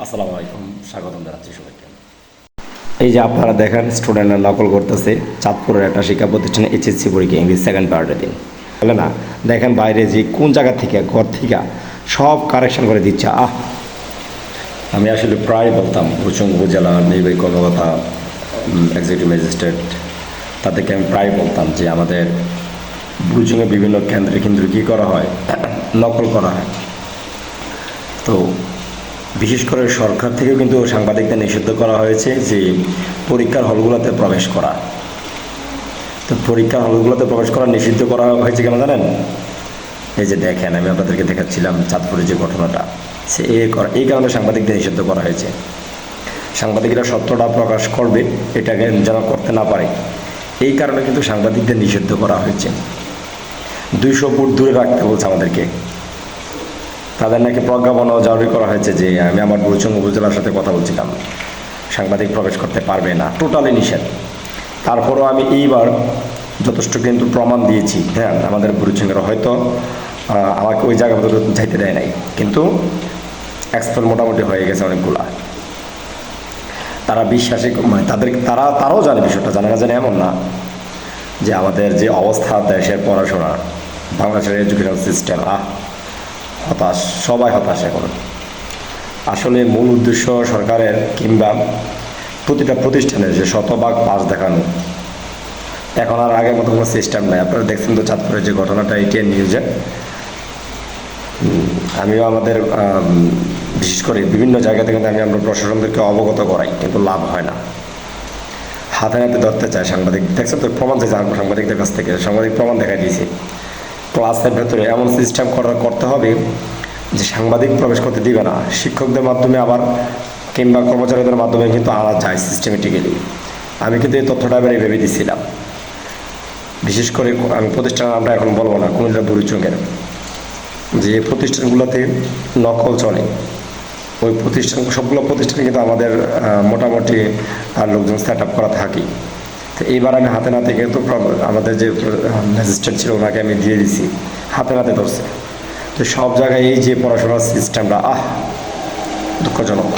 আসসালামু আলাইকুম, স্বাগতম জানাচ্ছি সবাইকে। এই যে আপনারা দেখেন স্টুডেন্টরা নকল করতেছে চাঁদপুরের একটা শিক্ষা প্রতিষ্ঠানে এইচএসসি পরীক্ষা ইংলিশ সেকেন্ড পার্টের দিন, বলে না? দেখেন বাইরে যে কোন জায়গা থেকে ঘর থেকে সব কারেকশন করে দিচ্ছে। আমি আসলে প্রায় বলতাম কুচুং উপজেলা নির্বাহী কর্মকর্তা, এক্সিকিউটিভ ম্যাজিস্ট্রেট, তাদেরকে আমি প্রায় বলতাম যে আমাদের বুচুংয়ে বিভিন্ন কেন্দ্রে কিন্তু কী করা হয়, নকল করা হয়। তো বিশেষ করে সরকার থেকেও কিন্তু সাংবাদিকদের নিষিদ্ধ করা হয়েছে যে পরীক্ষার হলগুলোতে প্রবেশ করা। তো পরীক্ষার হলগুলোতে প্রবেশ করা নিষিদ্ধ করা হয়েছে কেন জানেন? এই যে দেখেন, আমি আপনাদেরকে দেখাচ্ছিলাম চাঁদপুরের যে ঘটনাটা, সে এই কারণে সাংবাদিকদের নিষিদ্ধ করা হয়েছে। সাংবাদিকরা সত্যটা প্রকাশ করবে, এটাকে যেন করতে না পারে, এই কারণে কিন্তু সাংবাদিকদের নিষিদ্ধ করা হয়েছে। 200 ফুট দূরে রাখতে বলছে আমাদেরকে। তাদের নাকি প্রজ্ঞাপনও জারি করা হয়েছে যে আমি আমার বুড়িচং উপজেলার সাথে কথা বলছিলাম, সাংবাদিক প্রবেশ করতে পারবে না, টোটালি নিষেধ। তারপরও আমি এইবার যথেষ্ট কিন্তু প্রমাণ দিয়েছি। হ্যাঁ, আমাদের বুড়িচংয়ের হয়তো আমাকে ওই জায়গা পর্যন্ত যাইতে দেয় নাই, কিন্তু এক্সপেল মোটামুটি হয়ে গেছে অনেকগুলা। তারা বিশ্বাসী, মানে তারাও জানে বিষয়টা, জানে না জানে এমন না, যে আমাদের যে অবস্থা দেশের পড়াশোনা, বাংলাদেশের এডুকেশন সিস্টেম, হতাশ, সবাই হতাশ এখন। আসলে মূল উদ্দেশ্য সরকারের কিংবা প্রতিটা প্রতিষ্ঠানের যে শতভাগ পাস দেখানো, এখন আর আগের মতো কোনো সিস্টেম নেই। আপনারা দেখছেন তো চাঁদপুরের যে ঘটনাটা, এটিএন নিউজে। আমিও আমাদের বিশেষ করে বিভিন্ন জায়গা থেকে আমরা প্রশাসনদেরকে অবগত করাই, কিন্তু লাভ হয় না। হাতে নাতে ধরতে চায় সাংবাদিক। দেখছেন তো, প্রমাণ চাইছে সাংবাদিকদের কাছ থেকে, সাংবাদিক প্রমাণ দেখাই দিয়েছে। ক্লাসের ভেতরে এমন সিস্টেম করতে হবে যে সাংবাদিক প্রবেশ করতে দিবে না, শিক্ষকদের মাধ্যমে আবার কিংবা কর্মচারীদের মাধ্যমে কিন্তু আনা যায় সিস্টেমেটিক্যালি। আমি কিন্তু এই তথ্যটা এবার ভেবে দিচ্ছিলাম। বিশেষ করে আমি প্রতিষ্ঠান আমরা এখন বলবো না, কুমিল্লা বুড়িচংয়ের যে প্রতিষ্ঠানগুলোতে নকল চলে, ওই প্রতিষ্ঠান, সবগুলো প্রতিষ্ঠানে কিন্তু আমাদের মোটামুটি লোকজন সেট আপ করা থাকি। তো এইবার আমি হাতে নাতে কিন্তু আমাদের যে ম্যাজিস্ট্রেট ছিল ওনাকে আমি দিয়ে দিছি, হাতে নাতে ধরছে। তো সব জায়গায় এই যে পড়াশোনার সিস্টেমটা দুঃখজনক।